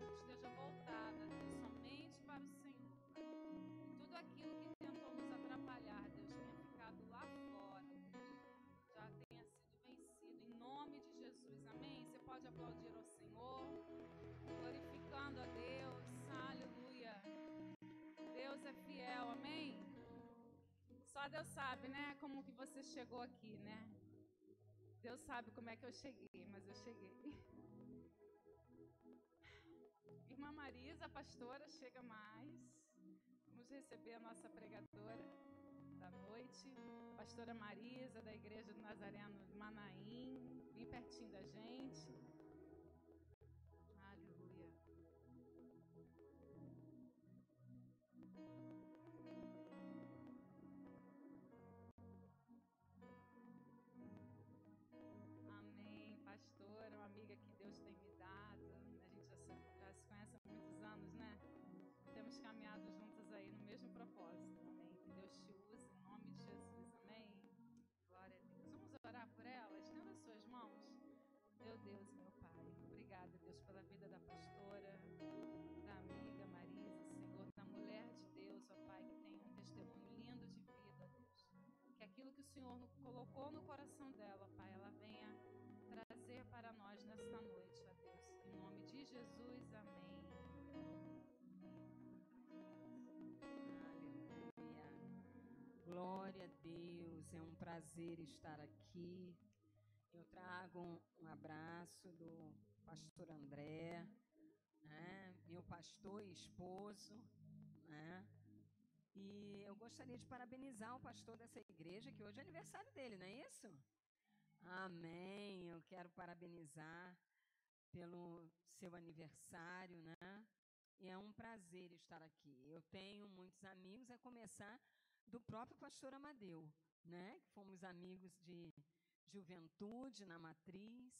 esteja voltada, Deus, somente para o Senhor, Pai. E tudo aquilo que tentou nos atrapalhar, Deus, tenha ficado lá fora, Deus, já tenha sido vencido, em nome de Jesus, amém? Você pode aplaudir ao Senhor, glorificando a Deus, aleluia. Deus é fiel, amém? Só Deus sabe, né, como que você chegou aqui, né? Deus sabe como é que eu cheguei, mas eu cheguei. Irmã Marisa, a pastora, chega mais. Vamos receber a nossa pregadora da noite, pastora Marisa, da Igreja do Nazareno de Manaim, bem pertinho da gente. Aleluia. Amém, pastora, uma amiga que Deus tem me dado. A gente já se conhece há muitos anos, né? Temos caminhado juntas aí no mesmo propósito, amém? Que Deus te use em nome de Jesus, amém? Glória a Deus. Vamos orar por ela? Estenda as suas mãos. Meu Deus, meu Pai, obrigada, Deus, pela vida da pastora, da amiga Marisa, Senhor, da mulher de Deus, ó Pai, que tem um testemunho lindo de vida, Deus. Que aquilo que o Senhor colocou no coração dela, Pai, ela venha trazer para nós nesta noite, ó Deus. Em nome de Jesus, amém. Aleluia. Glória a Deus, é um prazer estar aqui. Eu trago um abraço do pastor André, né, meu pastor e esposo, né, e eu gostaria de parabenizar o pastor dessa igreja, que hoje é aniversário dele, não é isso? Amém, eu quero parabenizar pelo seu aniversário, né, e é um prazer estar aqui. Eu tenho muitos amigos, a começar do próprio pastor Amadeu, né, que fomos amigos de juventude na matriz,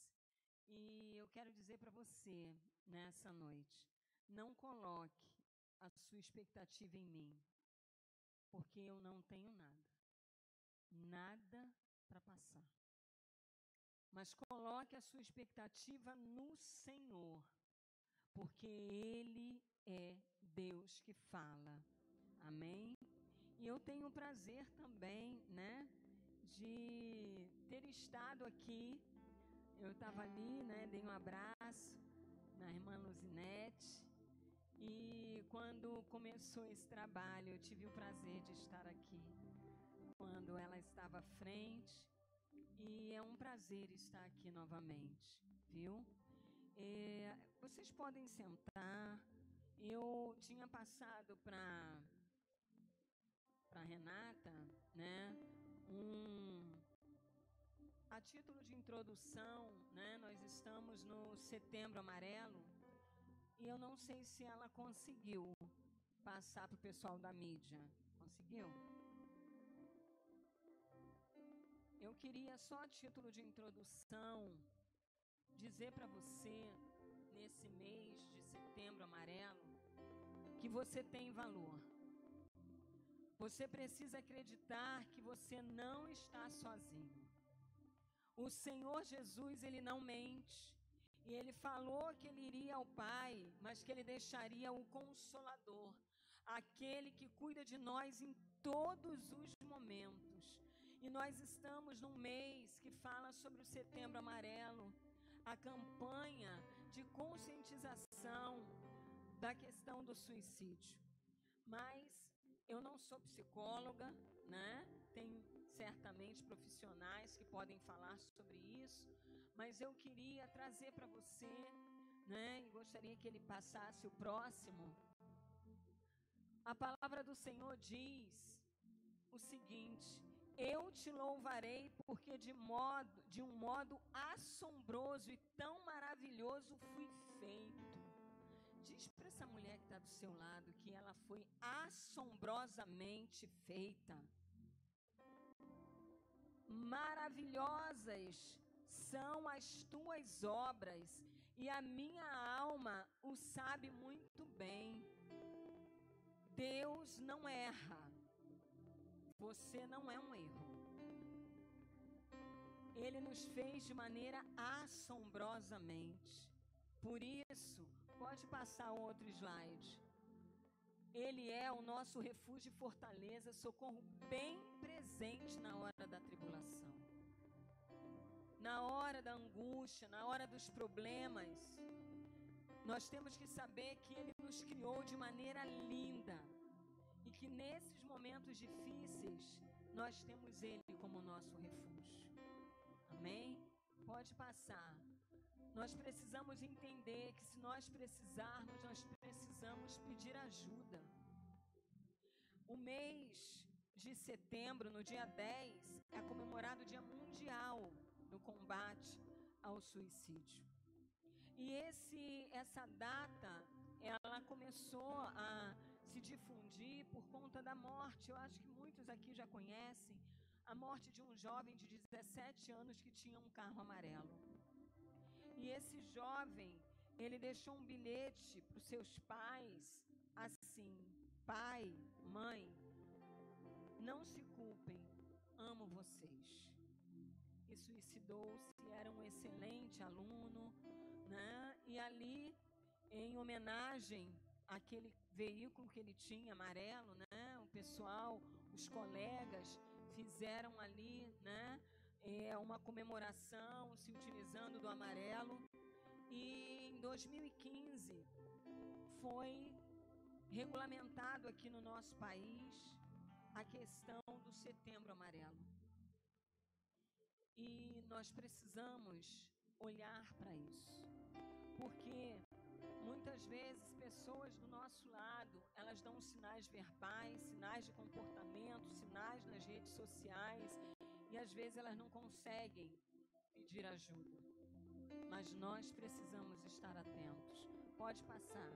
e eu quero dizer para você nessa noite, não coloque a sua expectativa em mim, porque eu não tenho nada para passar. Mas coloque a sua expectativa no Senhor, porque Ele é Deus que fala. Amém? E eu tenho o prazer também, né, de ter estado aqui. Eu estava ali, né, dei um abraço na irmã Luzinete, e quando começou esse trabalho, eu tive o prazer de estar aqui, quando ela estava à frente, e é um prazer estar aqui novamente, viu? Vocês podem sentar. Eu tinha passado para Renata, né, a título de introdução, né, nós estamos no Setembro Amarelo, e eu não sei se ela conseguiu passar para o pessoal da mídia. Conseguiu? Eu queria só a título de introdução dizer para você, nesse mês de Setembro Amarelo, que você tem valor. Você precisa acreditar que você não está sozinho. O Senhor Jesus, Ele não mente. E Ele falou que Ele iria ao Pai, mas que Ele deixaria o Consolador, aquele que cuida de nós em todos os momentos. E nós estamos num mês que fala sobre o Setembro Amarelo, a campanha de conscientização da questão do suicídio. Mas eu não sou psicóloga, né? Tem certamente profissionais que podem falar sobre isso, mas eu queria trazer para você, né? E gostaria que ele passasse o próximo. A palavra do Senhor diz o seguinte: eu te louvarei porque de um modo assombroso e tão maravilhoso fui feito. Diz para essa mulher que está do seu lado que ela foi assombrosamente feita. Maravilhosas são as tuas obras, e a minha alma o sabe muito bem. Deus não erra. Você não é um erro. Ele nos fez de maneira assombrosamente. Por isso, Pode passar outro slide. Ele é o nosso refúgio e fortaleza, socorro bem presente na hora da tribulação, na hora da angústia, na hora dos problemas. Nós temos que saber que Ele nos criou de maneira linda e que nesses momentos difíceis nós temos Ele como nosso refúgio. Amém? Pode passar. Nós precisamos entender que se nós precisarmos, nós precisamos pedir ajuda. O mês de setembro, no dia 10, é comemorado o Dia Mundial do Combate ao Suicídio. E essa data, ela começou a se difundir por conta da morte. Eu acho que muitos aqui já conhecem a morte de um jovem de 17 anos que tinha um carro amarelo. E esse jovem, ele deixou um bilhete para os seus pais, assim: pai, mãe, não se culpem, amo vocês. E suicidou-se, era um excelente aluno, né? E ali, em homenagem àquele veículo que ele tinha, amarelo, né? O pessoal, os colegas fizeram ali, né? Uma comemoração, se utilizando do amarelo. E em 2015 foi regulamentado aqui no nosso país a questão do Setembro Amarelo. E nós precisamos olhar para isso, porque muitas vezes pessoas do nosso lado, elas dão sinais verbais, sinais de comportamento, sinais nas redes sociais, e às vezes elas não conseguem pedir ajuda. Mas nós precisamos estar atentos. Pode passar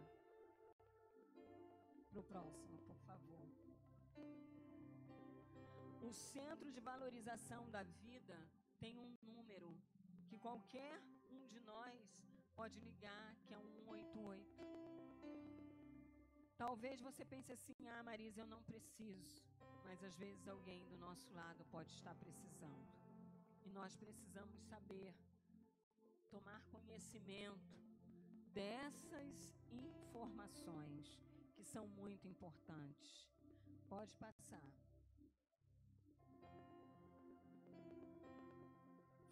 para o próximo, por favor. O Centro de Valorização da Vida tem um número que qualquer um de nós pode ligar, que é o 188. Talvez você pense assim: ah, Marisa, eu não preciso. Mas às vezes alguém do nosso lado pode estar precisando. E nós precisamos saber, tomar conhecimento dessas informações que são muito importantes. Pode passar.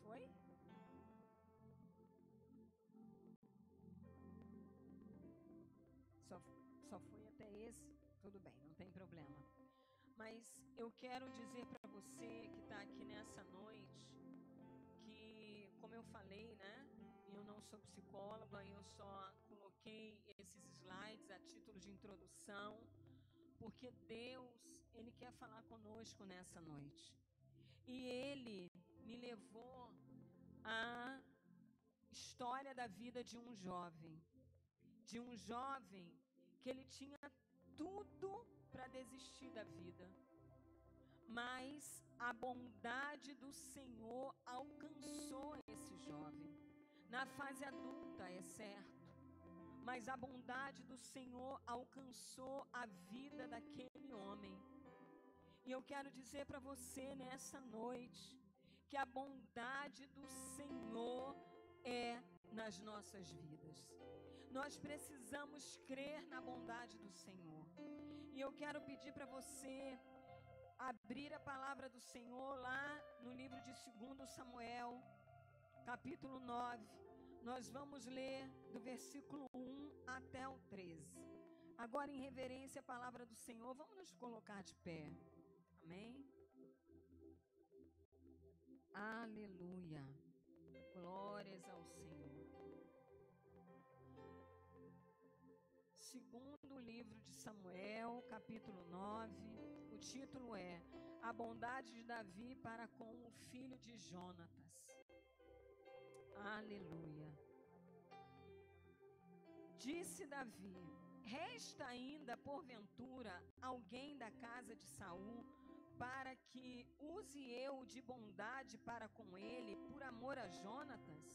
Foi? Só foi até esse? Tudo bem, não tem problema. Mas eu quero dizer para você que está aqui nessa noite, que, como eu falei, né? Eu não sou psicóloga, eu só coloquei esses slides a título de introdução, porque Deus, Ele quer falar conosco nessa noite. E Ele me levou à história da vida de um jovem que ele tinha tudo para desistir da vida, mas a bondade do Senhor alcançou esse jovem, na fase adulta, é certo, mas a bondade do Senhor alcançou a vida daquele homem. E eu quero dizer para você nessa noite, que a bondade do Senhor é nas nossas vidas. Nós precisamos crer na bondade do Senhor. E eu quero pedir para você abrir a palavra do Senhor lá no livro de 2 Samuel, capítulo 9. Nós vamos ler do versículo 1 até o 13. Agora, em reverência à palavra do Senhor, vamos nos colocar de pé. Amém? Aleluia. Glórias ao Senhor. Segundo livro de Samuel, capítulo 9, o título é A Bondade de Davi para com o filho de Jonatas. Aleluia. Disse Davi: resta ainda, porventura, alguém da casa de Saul, para que use eu de bondade para com ele, por amor a Jonatas?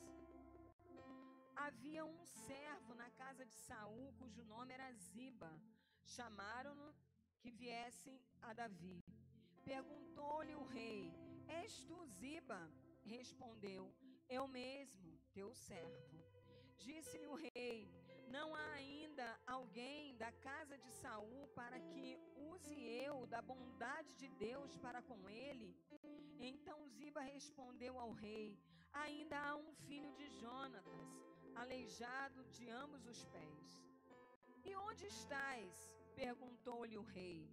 Havia um servo na casa de Saul, cujo nome era Ziba. Chamaram-no que viessem a Davi. Perguntou-lhe o rei: és tu Ziba? Respondeu: eu mesmo, teu servo. Disse-lhe o rei: não há ainda alguém da casa de Saul para que use eu da bondade de Deus para com ele? Então Ziba respondeu ao rei: ainda há um filho de Jonatas, aleijado de ambos os pés. E onde estás? Perguntou-lhe o rei.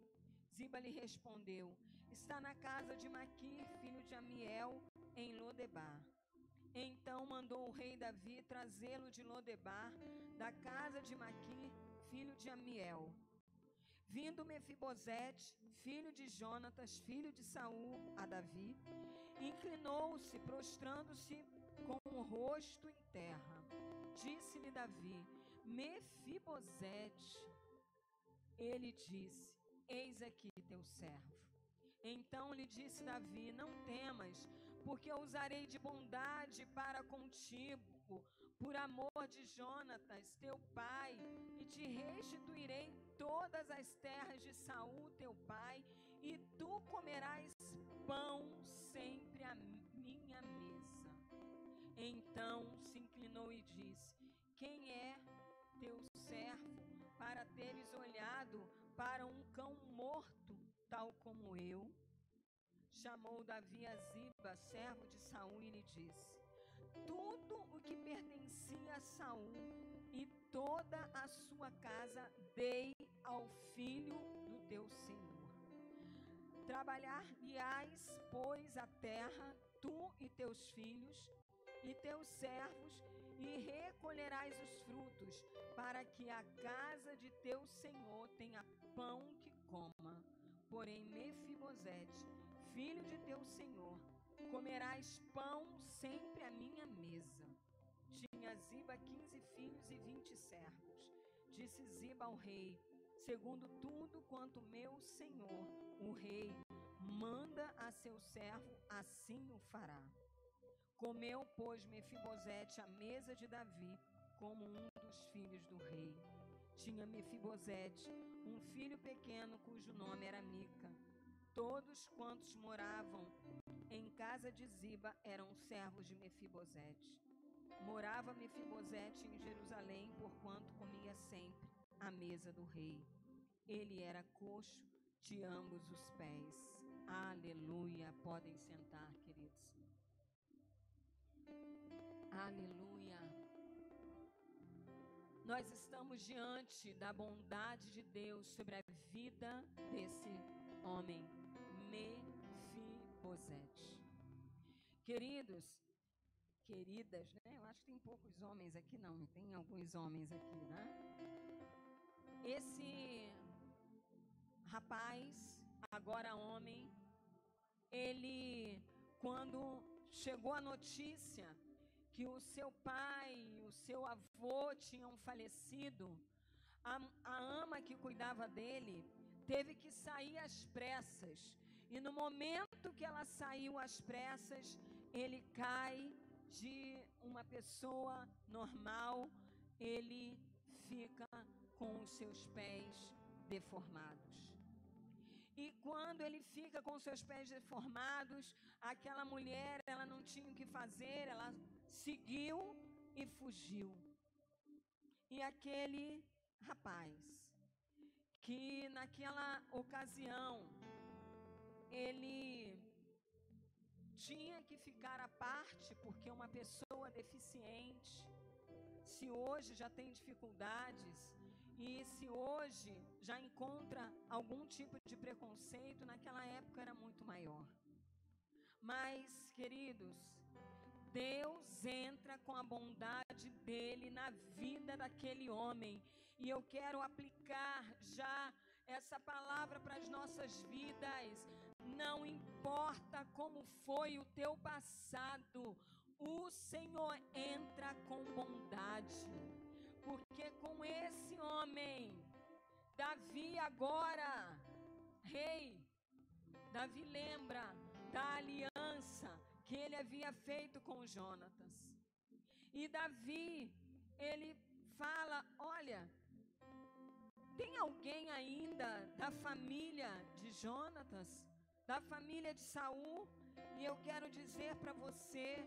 Ziba lhe respondeu: está na casa de Maquir, filho de Amiel, em Lodebar. Então mandou o rei Davi trazê-lo de Lodebar, da casa de Maquir, filho de Amiel. Vindo Mefibosete, filho de Jonatas, filho de Saul, a Davi, inclinou-se, prostrando-se com o rosto em terra. Disse-lhe Davi: Mefibosete. Ele disse: eis aqui teu servo. Então lhe disse Davi: não temas, porque eu usarei de bondade para contigo, por amor de Jonatas, teu pai, e te restituirei todas as terras de Saul, teu pai, e tu comerás pão sempre à minha mesa. Então se inclinou e disse: quem é teu servo para teres olhado para um cão morto, tal como eu? Chamou Davi a Ziba, servo de Saul, e lhe disse: tudo o que pertencia a Saul e toda a sua casa dei ao filho do teu senhor. Trabalhar-lhe-ás, pois, a terra, tu e teus filhos e teus servos, e recolherás os frutos, para que a casa de teu senhor tenha pão que coma. Porém, Mefibosete, filho de teu senhor, comerás pão sempre à minha mesa. Tinha Ziba 15 filhos e 20 servos. Disse Ziba ao rei: segundo tudo quanto meu senhor, o rei, manda a seu servo, assim o fará. Comeu, pois, Mefibosete à mesa de Davi, como um dos filhos do rei. Tinha Mefibosete um filho pequeno, cujo nome era Mica. Todos quantos moravam em casa de Ziba eram servos de Mefibosete. Morava Mefibosete em Jerusalém, porquanto comia sempre à mesa do rei. Ele era coxo de ambos os pés. Aleluia. Podem sentar, queridos. Aleluia. Nós estamos diante da bondade de Deus sobre a vida desse homem, Mefibosete. Queridos, queridas, né? Eu acho que tem poucos homens aqui, não. Tem alguns homens aqui, né? Esse rapaz, agora homem, ele, quando chegou a notícia que o seu pai e o seu avô tinham falecido, a ama que cuidava dele teve que sair às pressas. E no momento que ela saiu às pressas, ele cai de uma pessoa normal, ele fica com os seus pés deformados. E quando ele fica com seus pés deformados, aquela mulher, ela não tinha o que fazer, ela seguiu e fugiu. E aquele rapaz, que naquela ocasião, ele tinha que ficar à parte, porque uma pessoa deficiente, se hoje já tem dificuldades, e se hoje já encontra algum tipo de preconceito, naquela época era muito maior. Mas, queridos, Deus entra com a bondade dele na vida daquele homem. E eu quero aplicar já essa palavra para as nossas vidas. Não importa como foi o teu passado, o Senhor entra com bondade. Porque com esse homem, Davi agora, rei, Davi lembra da aliança que ele havia feito com Jonatas. E Davi, ele fala: olha, tem alguém ainda da família de Jonatas, da família de Saul? E eu quero dizer para você,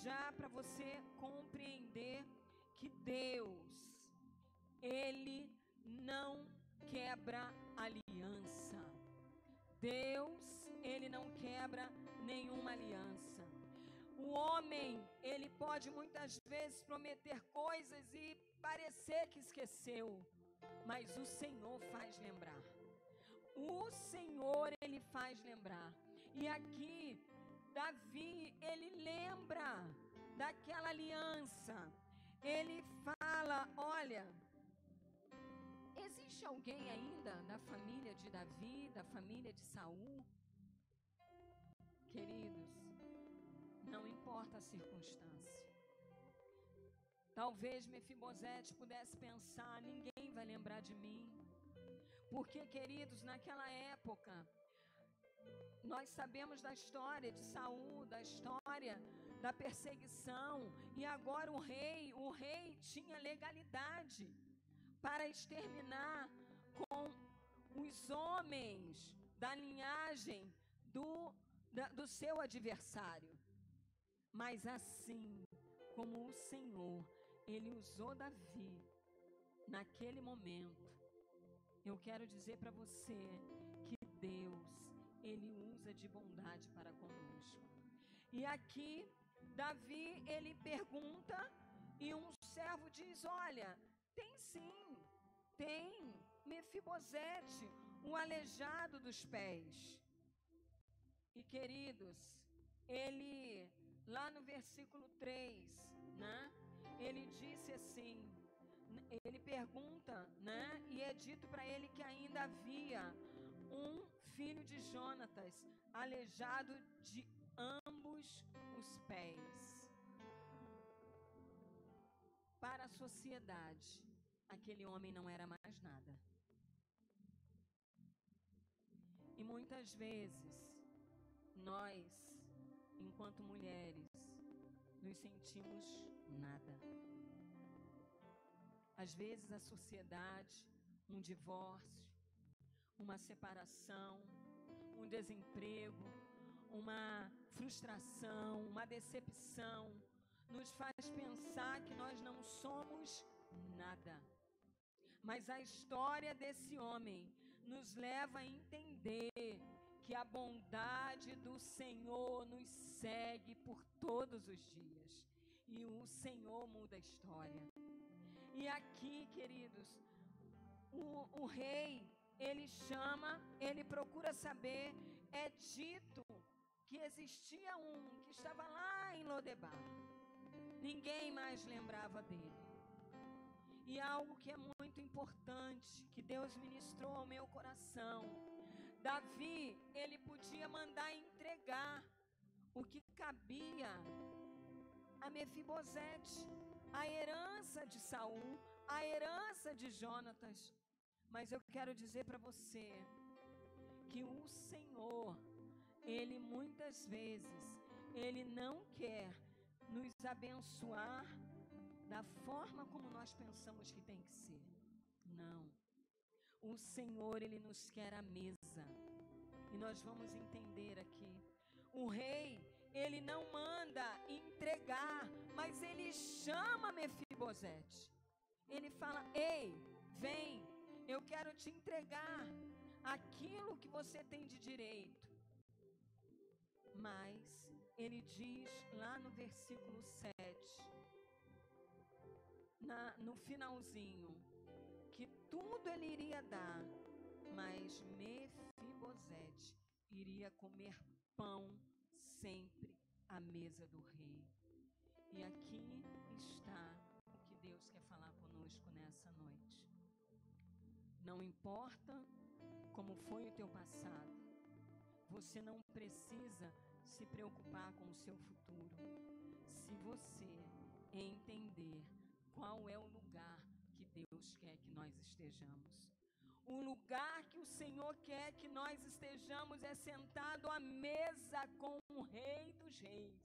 já para você compreender, que Deus, Ele não quebra aliança. Deus, Ele não quebra nenhuma aliança. O homem, ele pode muitas vezes prometer coisas e parecer que esqueceu, mas o Senhor faz lembrar. O Senhor, Ele faz lembrar. E aqui, Davi, ele lembra daquela aliança. Ele fala, olha, existe alguém ainda da família de Davi, da família de Saul? Queridos, não importa a circunstância. Talvez Mefibosete pudesse pensar, ninguém vai lembrar de mim. Porque, queridos, naquela época, nós sabemos da história de Saul, da história da perseguição, e agora o rei tinha legalidade para exterminar com os homens da linhagem do seu adversário. Mas assim como o Senhor, Ele usou Davi naquele momento, eu quero dizer para você que Deus, Ele usa de bondade para conosco. E aqui, Davi, ele pergunta, e um servo diz, olha, tem sim, tem Mefibosete, o aleijado dos pés. E queridos, ele, lá no versículo 3, né, ele disse assim, ele pergunta, né, e é dito para ele que ainda havia um filho de Jonatas, aleijado de ambos os pés. Para a sociedade, aquele homem não era mais nada. E muitas vezes, nós, enquanto mulheres, nos sentimos nada. Às vezes a sociedade, um divórcio, uma separação, um desemprego, uma frustração, uma decepção, nos faz pensar que nós não somos nada. Mas a história desse homem nos leva a entender que a bondade do Senhor nos segue por todos os dias. E o Senhor muda a história. E aqui, queridos, o rei, ele procura saber, é dito que existia um que estava lá em Lodebar. Ninguém mais lembrava dele. E algo que é muito importante, que Deus ministrou ao meu coração, Davi, ele podia mandar entregar o que cabia a Mefibosete, a herança de Saul, a herança de Jonatas. Mas eu quero dizer para você que o Senhor, Ele muitas vezes, Ele não quer nos abençoar da forma como nós pensamos que tem que ser. Não. O Senhor, Ele nos quer à mesa. E nós vamos entender aqui. O rei, ele não manda entregar, mas ele chama Mefibosete. Ele fala, ei, vem, eu quero te entregar aquilo que você tem de direito. Mas ele diz lá no versículo 7, no finalzinho, que tudo ele iria dar, mas Mefibosete iria comer pão sempre à mesa do rei. E aqui está o que Deus quer falar conosco nessa noite. Não importa como foi o teu passado, você não precisa se preocupar com o seu futuro, se você entender qual é o lugar que Deus quer que nós estejamos. O lugar que o Senhor quer que nós estejamos é sentado à mesa com o Rei dos Reis.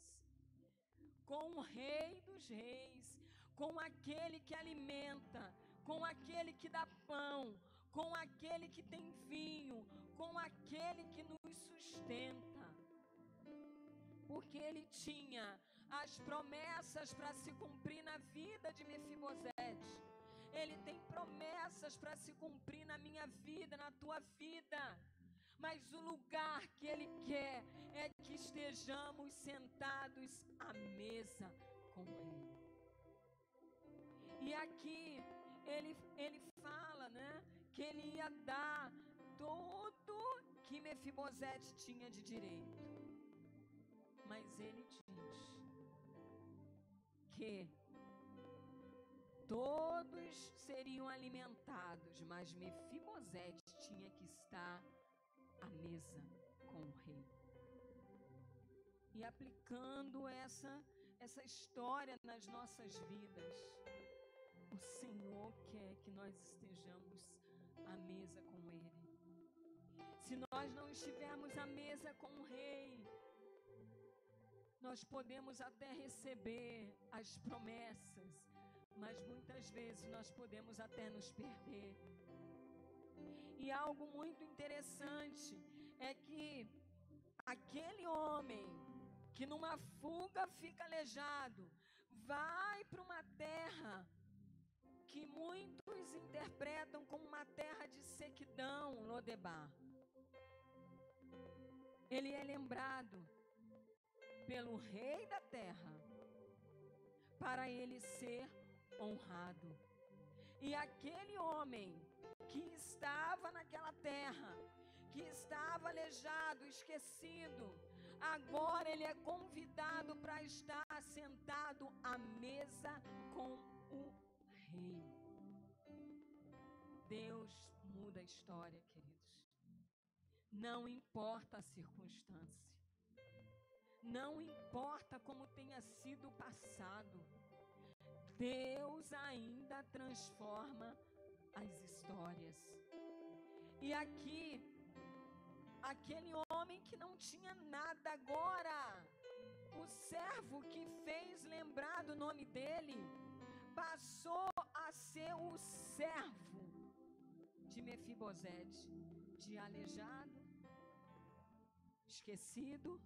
Com o Rei dos Reis, com aquele que alimenta, com aquele que dá pão, com aquele que tem vinho, com aquele que nos sustenta. Porque ele tinha as promessas para se cumprir na vida de Mefibosete. Ele tem promessas para se cumprir na minha vida, na tua vida. Mas o lugar que Ele quer é que estejamos sentados à mesa com Ele. E aqui ele fala, né, que Ele ia dar tudo que Mefibosete tinha de direito. Mas Ele diz que todos seriam alimentados, mas Mefibosete tinha que estar à mesa com o rei. E aplicando essa história nas nossas vidas, o Senhor quer que nós estejamos à mesa com Ele. Se nós não estivermos à mesa com o rei, nós podemos até receber as promessas, mas muitas vezes nós podemos até nos perder. E algo muito interessante é que aquele homem que numa fuga fica aleijado, vai para uma terra que muitos interpretam como uma terra de sequidão, Lodebar. Ele é lembrado pelo rei da terra para ele ser honrado. E aquele homem que estava naquela terra, que estava aleijado, esquecido, agora ele é convidado para estar sentado à mesa com o rei. Deus muda a história, queridos. Não importa a circunstância. Não importa como tenha sido o passado. Deus ainda transforma as histórias. E aqui, aquele homem que não tinha nada agora, o servo que fez lembrar do nome dele, passou a ser o servo de Mefibosete, de aleijado, esquecido,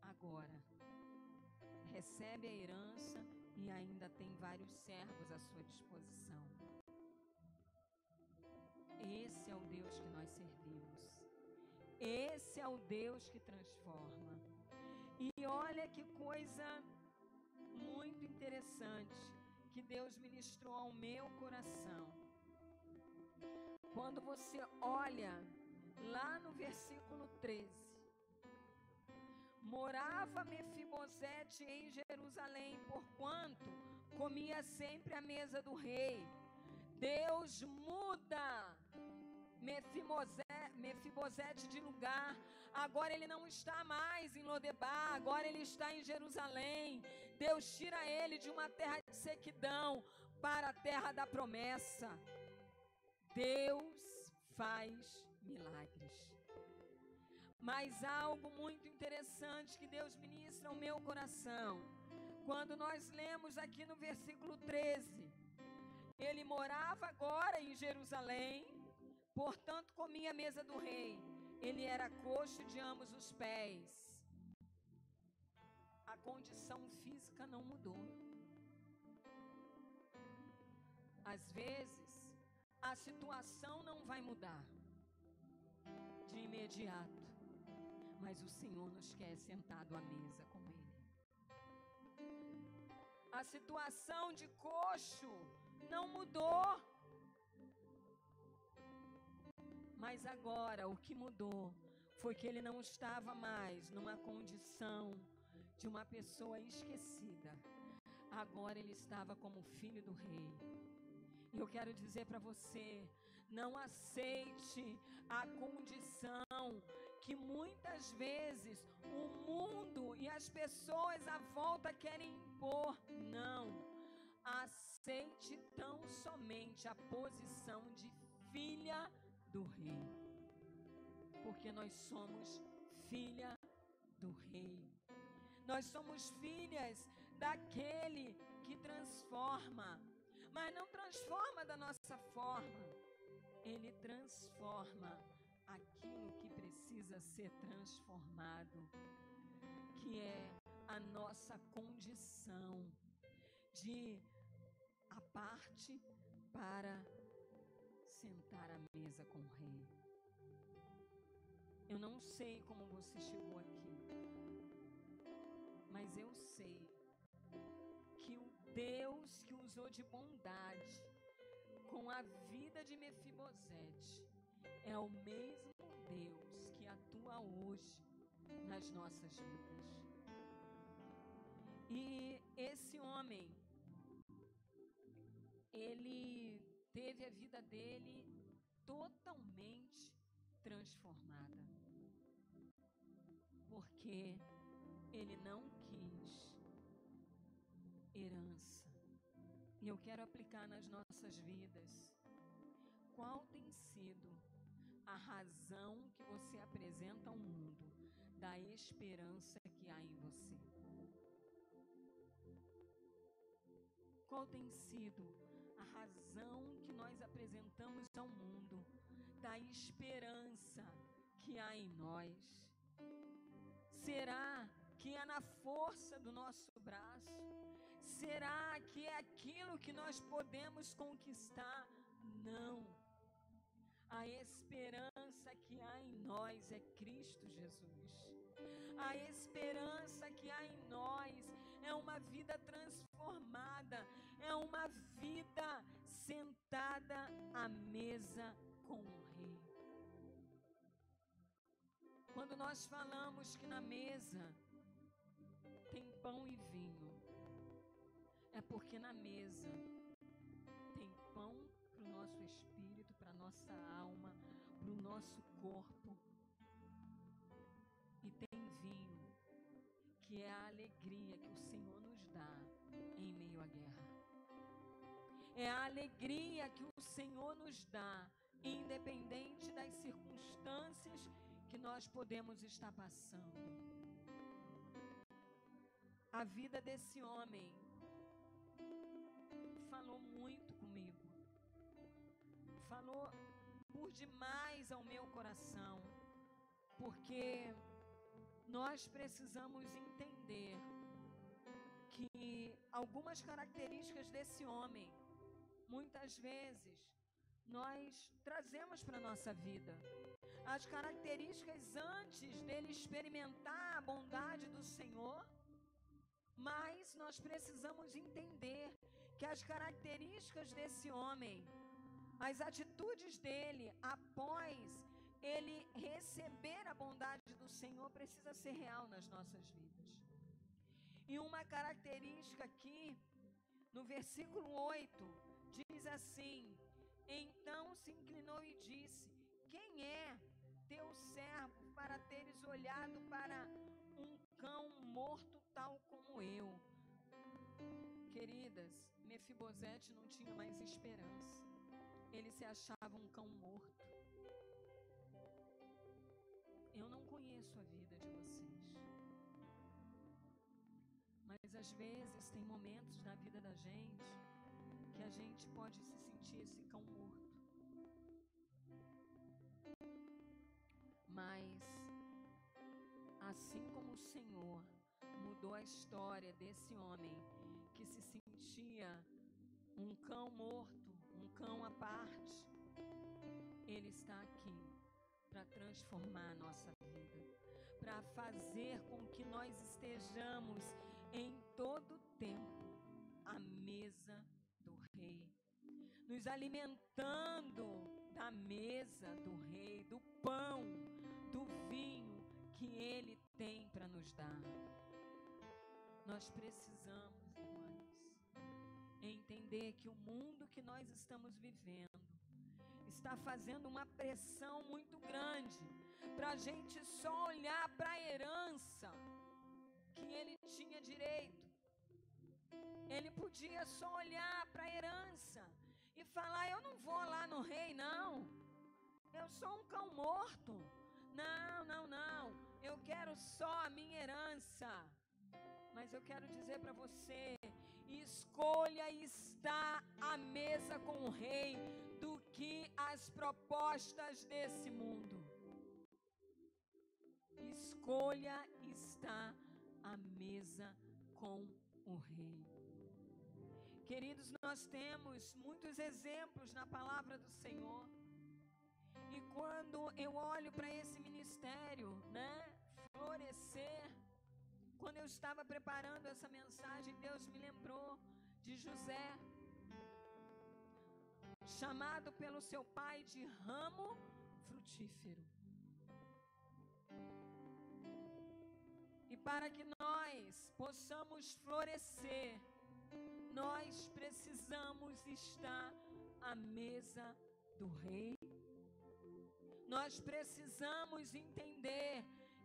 agora recebe a herança e ainda tem vários servos à sua disposição. Esse é o Deus que nós servimos. Esse é o Deus que transforma. E olha que coisa muito interessante que Deus ministrou ao meu coração. Quando você olha lá no versículo 13, morava Mefibosete em Jerusalém, porquanto comia sempre à mesa do rei. Deus muda Mefibosete de lugar. Agora ele não está mais em Lodebar, agora ele está em Jerusalém. Deus tira ele de uma terra de sequidão para a terra da promessa. Deus faz milagres. Mas algo muito interessante que Deus ministra ao meu coração, quando nós lemos aqui no versículo 13, ele morava agora em Jerusalém, portanto comia a mesa do rei. Ele era coxo de ambos os pés. A condição física não mudou. Às vezes, a situação não vai mudar de imediato, mas o Senhor nos quer sentado à mesa com Ele. A situação de coxo não mudou, mas agora o que mudou foi que ele não estava mais numa condição de uma pessoa esquecida. Agora ele estava como filho do rei. E eu quero dizer para você, não aceite a condição que muitas vezes o mundo e as pessoas à volta querem impor. Não. Aceite tão somente a posição de filha do rei. Porque nós somos filha do rei. Nós somos filhas daquele que transforma. Mas não transforma da nossa forma. Ele transforma aquilo que precisa ser transformado, que é a nossa condição de a parte para sentar à mesa com o rei. Eu não sei como você chegou aqui, mas eu sei que o Deus que usou de bondade com a vida de Mefibosete é o mesmo Deus que atua hoje nas nossas vidas. E esse homem, ele teve a vida dele totalmente transformada, porque ele não quis herança. E eu quero aplicar nas nossas vidas. Qual tem sido a razão que você apresenta ao mundo da esperança que há em você? Qual tem sido a razão que nós apresentamos ao mundo da esperança que há em nós? Será que é na força do nosso braço? Será que é aquilo que nós podemos conquistar? Não. A esperança que há em nós é Cristo Jesus. A esperança que há em nós é uma vida transformada, é uma vida sentada à mesa com o Rei. Quando nós falamos que na mesa tem pão e vinho, é porque na mesa tem pão para o nosso espírito, para a nossa alma, para o nosso corpo. E tem vinho, que é a alegria que o Senhor nos dá em meio à guerra. É a alegria que o Senhor nos dá, independente das circunstâncias que nós podemos estar passando. A vida desse homem falou muito comigo. Falou por demais ao meu coração, porque nós precisamos entender que algumas características desse homem, muitas vezes, nós trazemos para a nossa vida. As características antes dele experimentar a bondade do Senhor, mas nós precisamos entender que as características desse homem, as atitudes dele após ele receber a bondade do Senhor, precisa ser real nas nossas vidas. E uma característica aqui, no versículo 8, diz assim: então se inclinou e disse: quem é teu servo para teres olhado para um cão morto tal como eu? Queridas, Mefibosete não tinha mais esperança. Ele se achava um cão morto. Eu não conheço a vida de vocês, mas às vezes tem momentos na vida da gente que a gente pode se sentir esse cão morto. Mas assim como o Senhor mudou a história desse homem que se sentia um cão morto, um cão à parte, Ele está aqui para transformar a nossa vida, para fazer com que nós estejamos em todo tempo à mesa do Rei, nos alimentando da mesa do Rei, do pão, do vinho que Ele tem para nos dar. Nós precisamos, irmãos, entender que o mundo que nós estamos vivendo está fazendo uma pressão muito grande para a gente só olhar para a herança que ele tinha direito. Ele podia só olhar para a herança e falar: eu não vou lá no rei, não. Eu sou um cão morto. Não. Eu quero só a minha herança. Mas eu quero dizer para você: escolha estar à mesa com o rei do que as propostas desse mundo. Escolha estar à mesa com o rei. Queridos, nós temos muitos exemplos na palavra do Senhor. E quando eu olho para esse ministério, florescer, quando eu estava preparando essa mensagem, Deus me lembrou de José, chamado pelo seu pai de ramo frutífero. E para que nós possamos florescer, nós precisamos estar à mesa do rei. Nós precisamos entender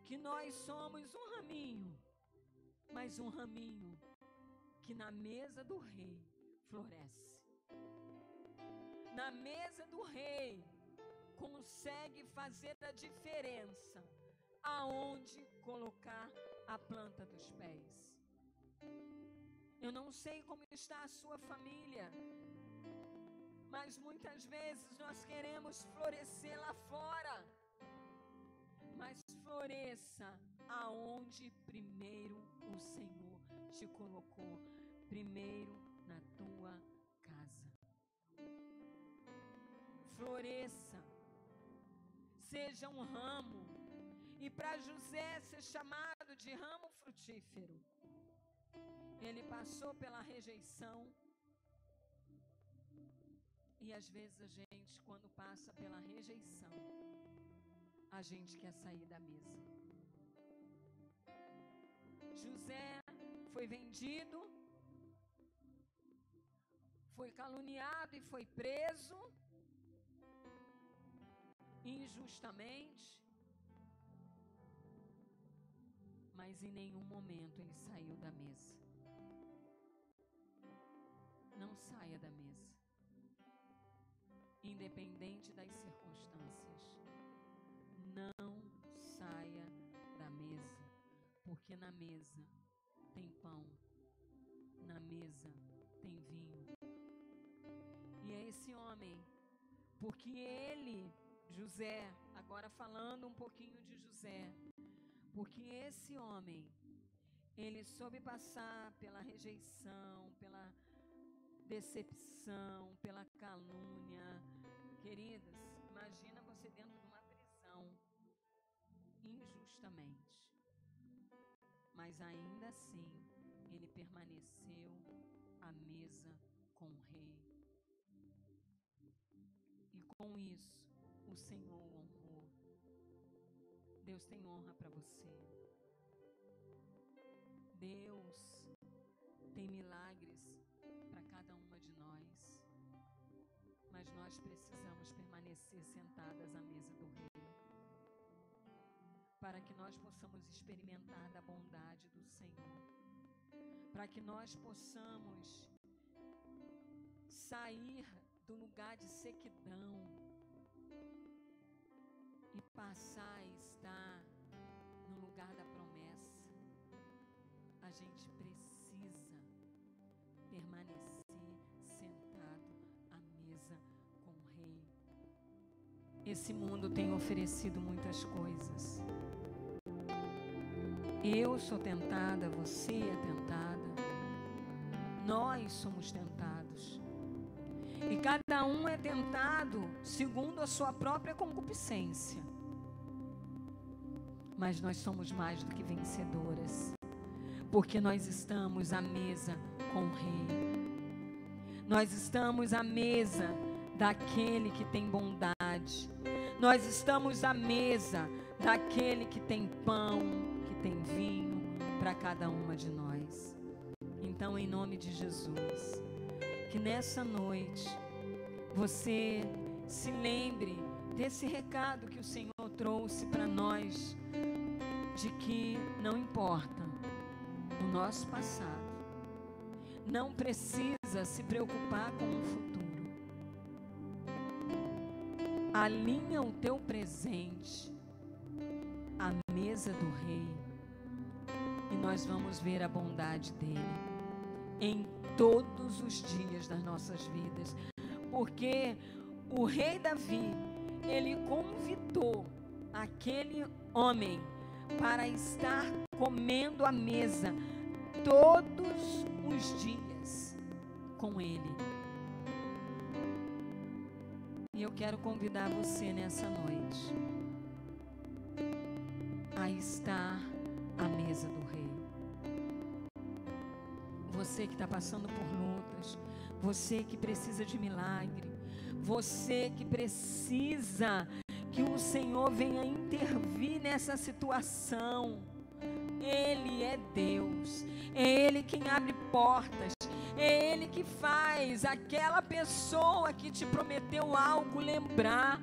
que nós somos um raminho, mas um raminho que na mesa do rei floresce. Na mesa do rei consegue fazer a diferença aonde colocar a planta dos pés. Eu não sei como está a sua família, mas muitas vezes nós queremos florescer lá fora. Mas floresça aonde primeiro o Senhor te colocou, primeiro na tua casa. Floresça, seja um ramo. E para José ser chamado de ramo frutífero, ele passou pela rejeição. E às vezes a gente, quando passa pela rejeição, a gente quer sair da mesa. José foi vendido, foi caluniado e foi preso injustamente, mas em nenhum momento ele saiu da mesa. Não saia da mesa, independente das circunstâncias. Não saia da mesa, porque na mesa tem pão, na mesa tem vinho. E é esse homem, porque ele, José, agora falando um pouquinho de José, porque esse homem, ele soube passar pela rejeição, pela decepção, pela calúnia. Queridas, imagina você dentro de uma prisão, injustamente. Mas ainda assim, ele permaneceu à mesa com o rei. E com isso, o Senhor o honrou. Deus tem honra para você. Deus tem milagres para cada uma de nós. Mas nós precisamos permanecer sentadas à mesa do rei, para que nós possamos experimentar da bondade do Senhor, para que nós possamos sair do lugar de sequidão e passar a estar no lugar da promessa. A gente precisa permanecer sentado à mesa com o rei. Esse mundo tem oferecido muitas coisas. Eu sou tentada, você é tentada. Nós somos tentados. E cada um é tentado segundo a sua própria concupiscência. Mas nós somos mais do que vencedoras, porque nós estamos à mesa com o rei. Nós estamos à mesa daquele que tem bondade. Nós estamos à mesa daquele que tem pão, que tem vinho para cada uma de nós. Então, em nome de Jesus, que nessa noite você se lembre desse recado que o Senhor trouxe para nós, de que não importa o nosso passado, não precisa se preocupar com o futuro. Alinha o teu presente à mesa do rei e nós vamos ver a bondade dele em todos os dias das nossas vidas, porque o rei Davi, ele convidou aquele homem para estar comendo à mesa todos os dias com Ele. E eu quero convidar você nessa noite a estar à mesa do Rei. Você que está passando por lutas, você que precisa de milagre, você que precisa que o Senhor venha intervir nessa situação. Ele é Deus, é Ele quem abre portas, é Ele que faz aquela pessoa que te prometeu algo lembrar,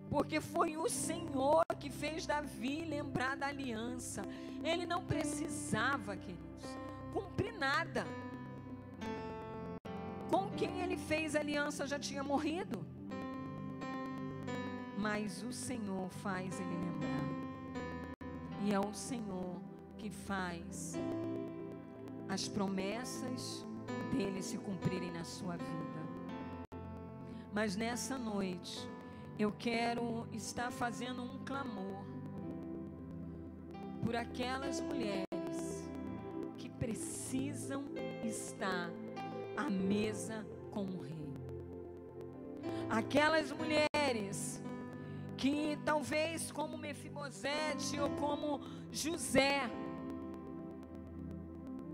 porque foi o Senhor que fez Davi lembrar da aliança. Ele não precisava, queridos, cumprir nada. Com quem ele fez aliança já tinha morrido, mas o Senhor faz ele lembrar, e é o Senhor que faz as promessas dele se cumprirem na sua vida. Mas nessa noite eu quero estar fazendo um clamor por aquelas mulheres que precisam estar à mesa com o Rei. Aquelas mulheres que talvez como Mefibosete ou como José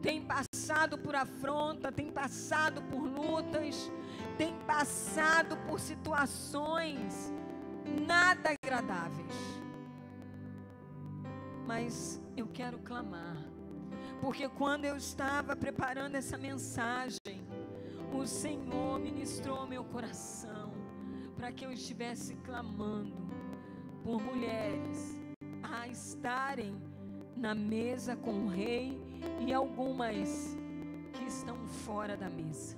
tem passado por afronta, tem passado por lutas, tem passado por situações nada agradáveis. Mas eu quero clamar, porque quando eu estava preparando essa mensagem, o Senhor ministrou meu coração para que eu estivesse clamando por mulheres a estarem na mesa com o Rei, e algumas que estão fora da mesa.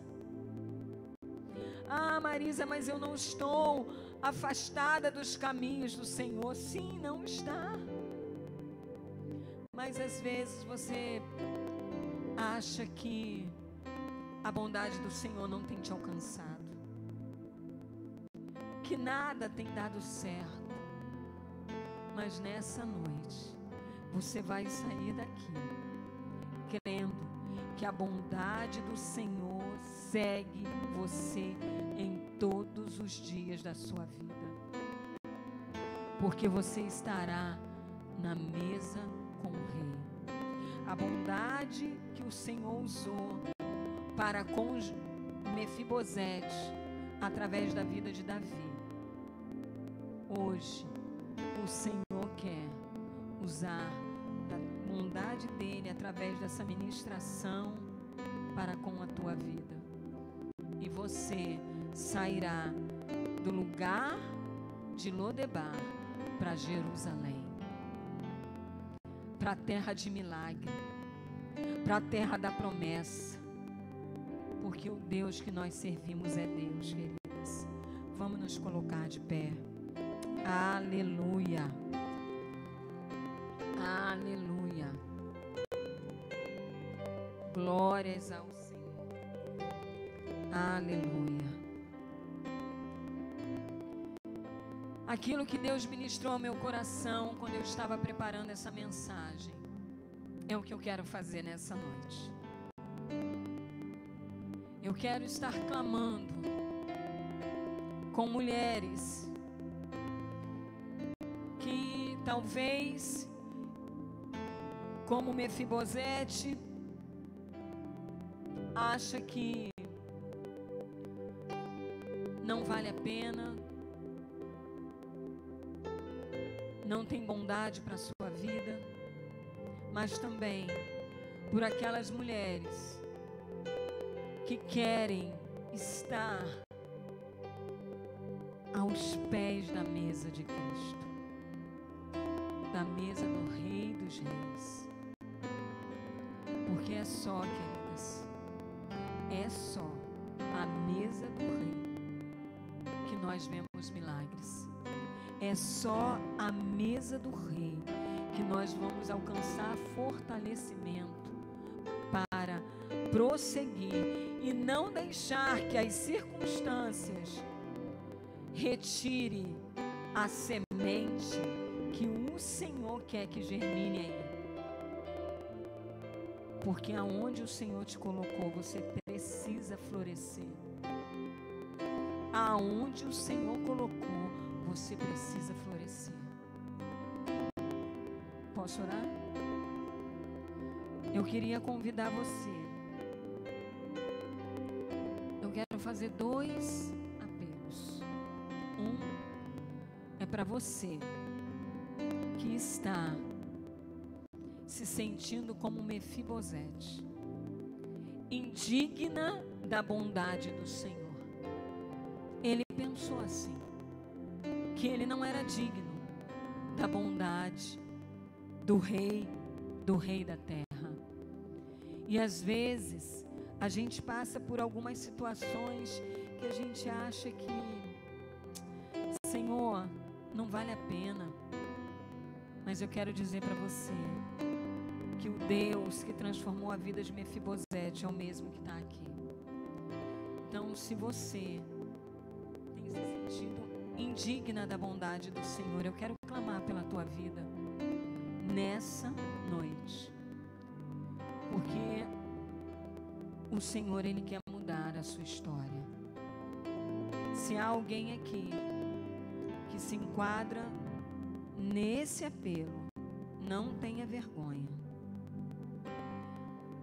Ah, Marisa, mas eu não estou afastada dos caminhos do Senhor. Sim, não está. Mas às vezes você acha que a bondade do Senhor não tem te alcançado, que nada tem dado certo. Mas nessa noite você vai sair daqui crendo que a bondade do Senhor segue você em todos os dias da sua vida, porque você estará na mesa com o Rei. A bondade que o Senhor usou para com Mefibosete através da vida de Davi, hoje o Senhor quer usar da bondade dele através dessa ministração para com a tua vida, e você sairá do lugar de Lodebar para Jerusalém, para a terra de milagre, para a terra da promessa, porque o Deus que nós servimos é Deus, queridas. Vamos nos colocar de pé. Aleluia. Aleluia. Glórias ao Senhor. Aleluia. Aquilo que Deus ministrou ao meu coração quando eu estava preparando essa mensagem é o que eu quero fazer nessa noite. Eu quero estar clamando com mulheres que talvez, como Mefibosete, acha que não vale a pena, não tem bondade para a sua vida, mas também por aquelas mulheres que querem estar aos pés da mesa de Cristo, da mesa do Rei dos Reis. Porque é só, queridas, é só a mesa do Rei que nós vemos milagres. É só a mesa do Rei que nós vamos alcançar fortalecimento para prosseguir e não deixar que as circunstâncias retire a semente que o Senhor quer que germine aí. Porque aonde o Senhor te colocou, você precisa florescer. Aonde o Senhor colocou, você precisa florescer. Posso orar? Eu queria convidar você. Eu quero fazer 2 apelos. Um é para você que está se sentindo como Mefibosete, indigna da bondade do Senhor. Ele pensou assim, que ele não era digno da bondade do rei da terra. E às vezes a gente passa por algumas situações que a gente acha que, Senhor, não vale a pena. Mas eu quero dizer para você que o Deus que transformou a vida de Mefibosete é o mesmo que está aqui. Então, se você tem se sentido indigna da bondade do Senhor, eu quero clamar pela tua vida nessa noite, porque o Senhor, Ele quer mudar a sua história. Se há alguém aqui que se enquadra nesse apelo, não tenha vergonha.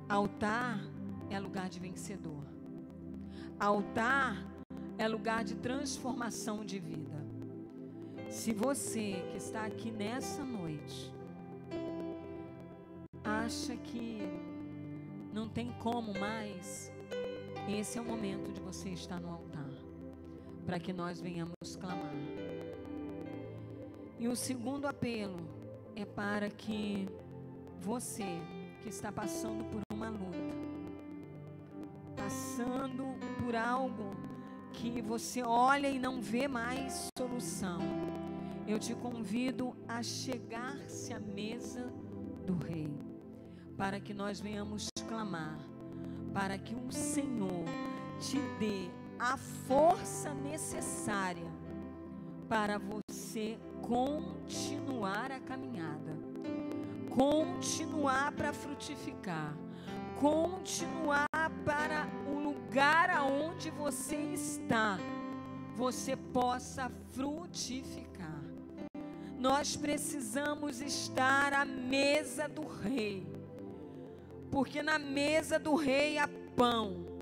Altar é lugar de vencedor. Altar é lugar de transformação de vida. Se você que está aqui nessa noite acha que não tem como mais, esse é o momento de você estar no altar, para que nós venhamos clamar. E o segundo apelo é para que você que está passando por uma luta, passando por algo que você olha e não vê mais solução, eu te convido a chegar-se à mesa do Rei, para que nós venhamos clamar, para que o Senhor te dê a força necessária para você continuar a caminhada, continuar para frutificar, continuar para o lugar aonde você está, você possa frutificar. Nós precisamos estar à mesa do Rei, porque na mesa do Rei há pão,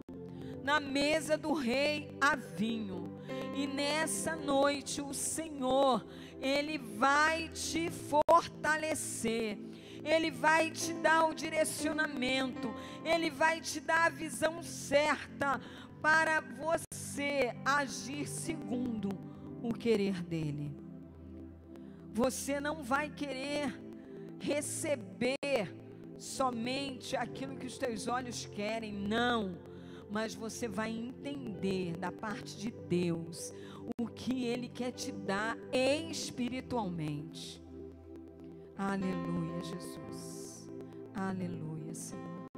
na mesa do Rei há vinho, e nessa noite o Senhor, Ele vai te fortalecer, Ele vai te dar o direcionamento, Ele vai te dar a visão certa para você agir segundo o querer dEle. Você não vai querer receber somente aquilo que os teus olhos querem, não. Mas você vai entender da parte de Deus o que Ele quer te dar espiritualmente. Aleluia, Jesus. Aleluia, Senhor.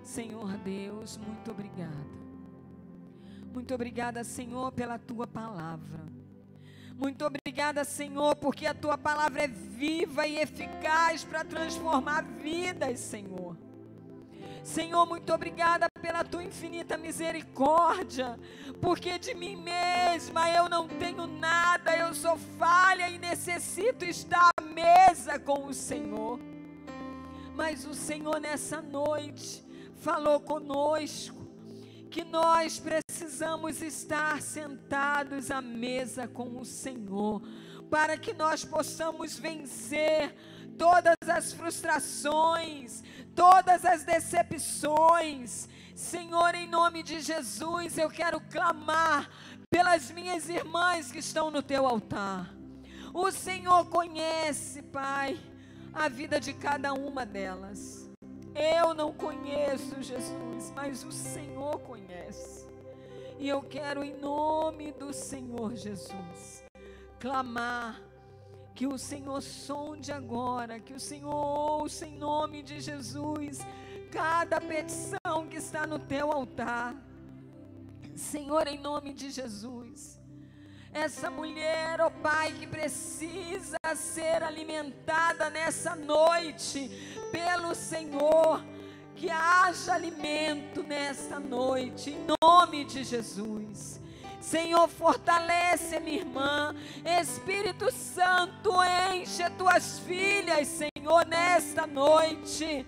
Senhor Deus, muito obrigada. Muito obrigada, Senhor, pela Tua palavra. Muito obrigada, Senhor, porque a Tua palavra é viva e eficaz para transformar vidas, Senhor. Senhor, muito obrigada pela Tua infinita misericórdia, porque de mim mesma eu não tenho nada, eu sou falha e necessito estar à mesa com o Senhor. Mas o Senhor nessa noite falou conosco que nós precisamos estar sentados à mesa com o Senhor, para que nós possamos vencer todas as frustrações, todas as decepções. Senhor, em nome de Jesus, eu quero clamar pelas minhas irmãs que estão no Teu altar. O Senhor conhece, Pai, a vida de cada uma delas. Eu não conheço, Jesus, mas o Senhor conhece. E eu quero, em nome do Senhor Jesus, clamar que o Senhor sonde agora, que o Senhor ouça em nome de Jesus cada petição que está no Teu altar. Senhor, em nome de Jesus, essa mulher, ó Pai, que precisa ser alimentada nessa noite pelo Senhor, que haja alimento nesta noite, em nome de Jesus. Senhor, fortalece a minha irmã. Espírito Santo, enche as tuas filhas, Senhor, nesta noite.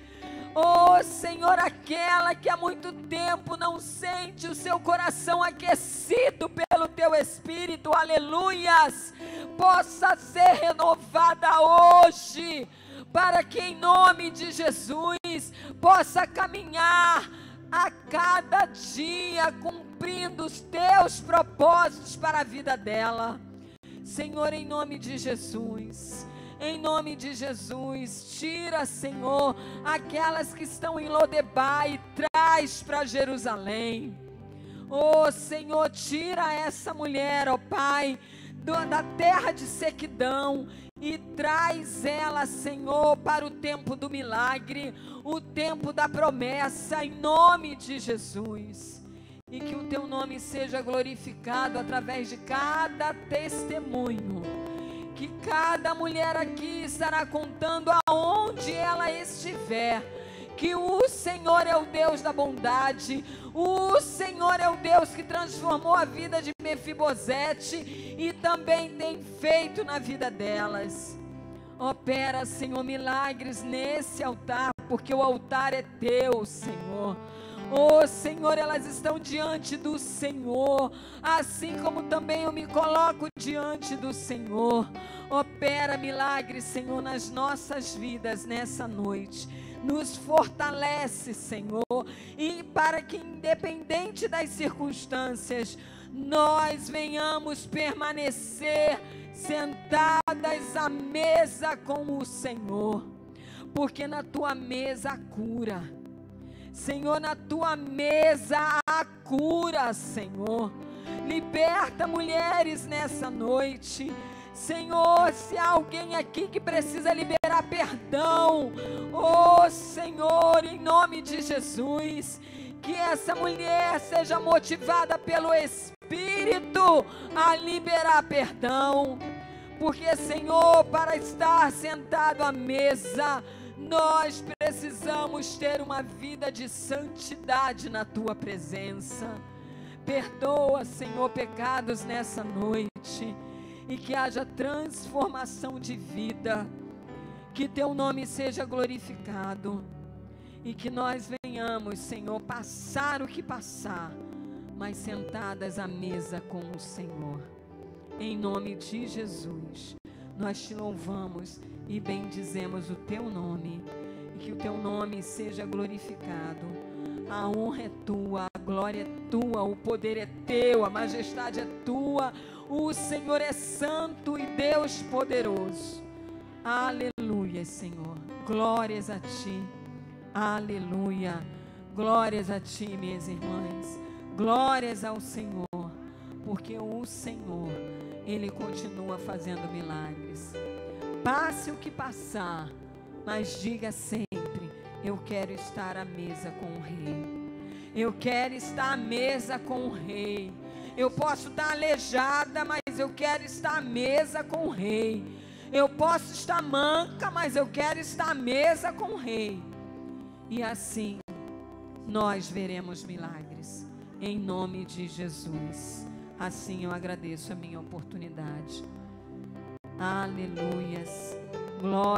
Oh, Senhor, aquela que há muito tempo não sente o seu coração aquecido pelo teu Espírito, aleluias, possa ser renovada hoje, para que em nome de Jesus possa caminhar a cada dia cumprindo os teus propósitos para a vida dela. Senhor, em nome de Jesus, em nome de Jesus, tira, Senhor, aquelas que estão em Lodebar e traz para Jerusalém. Oh, Senhor, tira essa mulher, ó Pai, da terra de sequidão e traz ela, Senhor, para o tempo do milagre, o tempo da promessa, em nome de Jesus. E que o teu nome seja glorificado através de cada testemunho, que cada mulher aqui estará contando aonde ela estiver, que o Senhor é o Deus da bondade, o Senhor é o Deus que transformou a vida de Mefibosete e também tem feito na vida delas. Opera, Senhor, milagres nesse altar, porque o altar é teu, Senhor. Oh, Senhor, elas estão diante do Senhor, assim como também eu me coloco diante do Senhor. Opera milagres, Senhor, nas nossas vidas nessa noite. Nos fortalece, Senhor, e para que, independente das circunstâncias, nós venhamos permanecer sentadas à mesa com o Senhor, porque na tua mesa há cura. Senhor, na tua mesa há cura, Senhor. Liberta mulheres nessa noite. Senhor, se há alguém aqui que precisa liberar perdão, oh Senhor, em nome de Jesus, que essa mulher seja motivada pelo Espírito a liberar perdão. Porque, Senhor, para estar sentado à mesa, nós precisamos ter uma vida de santidade na tua presença. Perdoa, Senhor, pecados nessa noite e que haja transformação de vida. Que teu nome seja glorificado e que nós venhamos, Senhor, passar o que passar, mas sentadas à mesa com o Senhor. Em nome de Jesus, nós te louvamos e bendizemos o teu nome, e que o teu nome seja glorificado. A honra é tua, a glória é tua, o poder é teu, a majestade é tua. O Senhor é santo e Deus poderoso. Aleluia, Senhor. Glórias a ti. Aleluia. Glórias a ti, minhas irmãs. Glórias ao Senhor, porque o Senhor, Ele continua fazendo milagres. Passe o que passar, mas diga sempre: eu quero estar à mesa com o Rei. Eu quero estar à mesa com o Rei. Eu posso estar aleijada, mas eu quero estar à mesa com o Rei. Eu posso estar manca, mas eu quero estar à mesa com o Rei. E assim nós veremos milagres, em nome de Jesus. Assim eu agradeço a minha oportunidade. Aleluias. Glória.